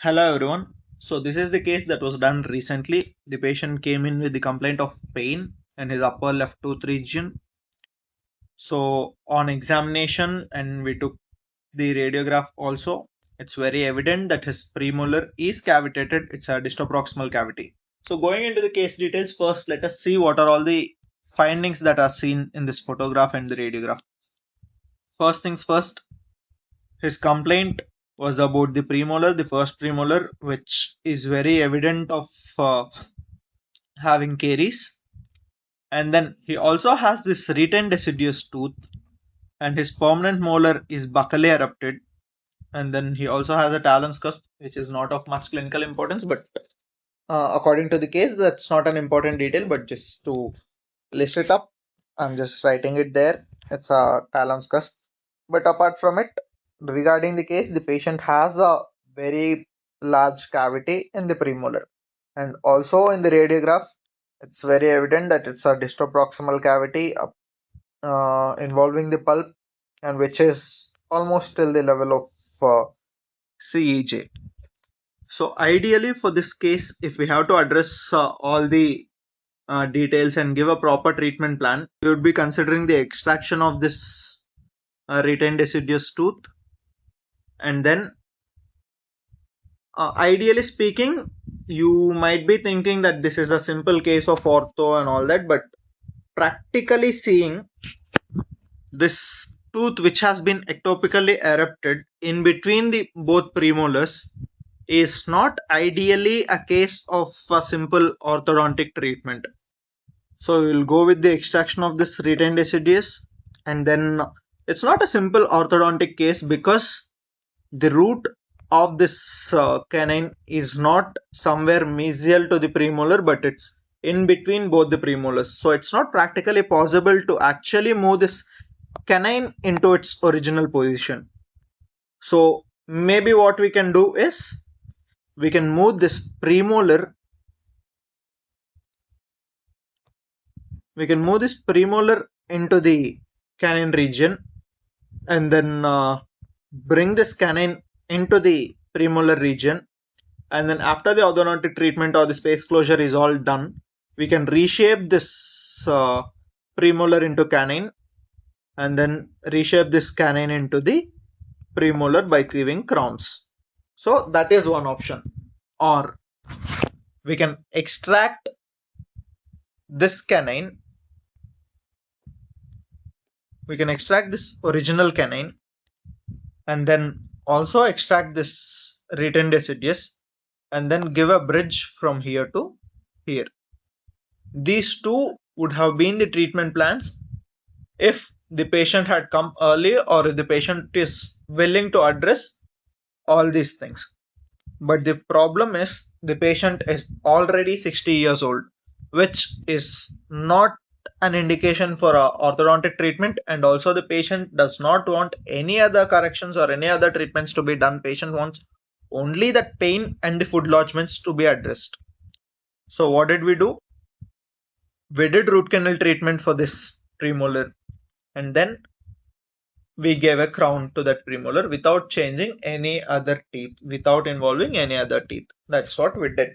Hello everyone. So this is the case that was done recently. The patient came in with the complaint of pain in his upper left tooth region. So on examination and we took the radiograph also, it's very evident that his premolar is cavitated. It's a distoproximal cavity. So going into the case details first, let us see what are all the findings that are seen in this photograph and the radiograph. First things first, his complaint was about the premolar, the first premolar, which is very evident of having caries. And then he also has this retained deciduous tooth, and his permanent molar is buccally erupted. And then he also has a talon's cusp, which is not of much clinical importance, but according to the case, that's not an important detail. But just to list it up, I'm just writing it there. It's a talon's cusp. But apart from it, regarding the case, the patient has a very large cavity in the premolar. And also in the radiograph, it's very evident that it's a distoproximal cavity involving the pulp and which is almost till the level of CEJ. So ideally for this case, if we have to address all the details and give a proper treatment plan, we would be considering the extraction of this retained deciduous tooth, and then ideally speaking, you might be thinking that this is a simple case of ortho and all that, but practically seeing, this tooth which has been ectopically erupted in between the both premolars is not ideally a case of a simple orthodontic treatment. So we will go with the extraction of this retained deciduous, and then it's not a simple orthodontic case because the root of this canine is not somewhere mesial to the premolar, but it's in between both the premolars. So it's not practically possible to actually move this canine into its original position. So maybe what we can do is we can move this premolar, into the canine region, and then bring this canine into the premolar region, and then after the orthodontic treatment or the space closure is all done, we can reshape this premolar into canine, and then reshape this canine into the premolar by cleaving crowns. So that is one option. Or we can extract this canine, this original canine, and then also extract this retained deciduous, and then give a bridge from here to here. These two would have been the treatment plans if the patient had come early, or if the patient is willing to address all these things. But the problem is the patient is already 60 years old, which is not an indication for a orthodontic treatment, and also the patient does not want any other corrections or any other treatments to be done. Patient wants only that pain and the food lodgements to be addressed. So what did we do? We did root canal treatment for this premolar, and then we gave a crown to that premolar without changing any other teeth, without involving any other teeth. That's what we did.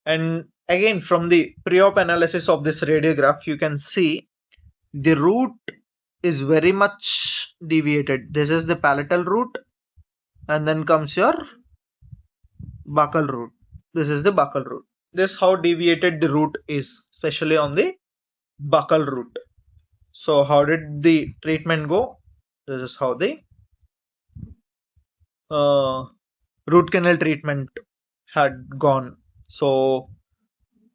And again, from the pre-op analysis of this radiograph, you can see the root is very much deviated. This is the palatal root, and then comes your buccal root. This is the buccal root. This is how deviated the root is, especially on the buccal root. So how did the treatment go? This is how the root canal treatment had gone. So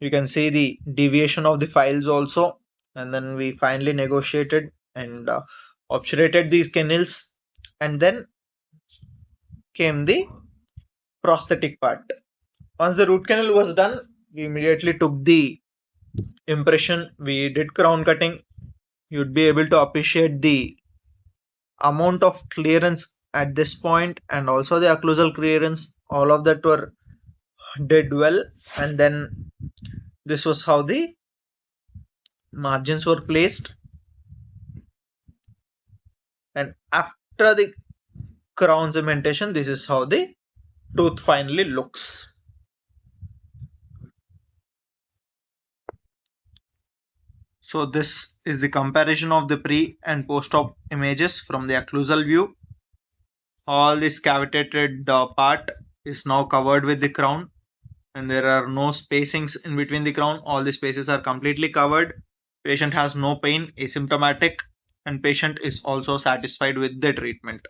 you can see the deviation of the files also, and then we finally negotiated and obturated these canals, and then came the prosthetic part. Once the root canal was done, we immediately took the impression. We did crown cutting. You'd be able to appreciate the amount of clearance at this point, and also the occlusal clearance. All of that were did well, and then this was how the margins were placed, and after the crown cementation, this is how the tooth finally looks. So this is the comparison of the pre and post-op images from the occlusal view. All this cavitated part is now covered with the crown, and there are no spacings in between the crown. All the spaces are completely covered. Patient has no pain, asymptomatic, and patient is also satisfied with the treatment.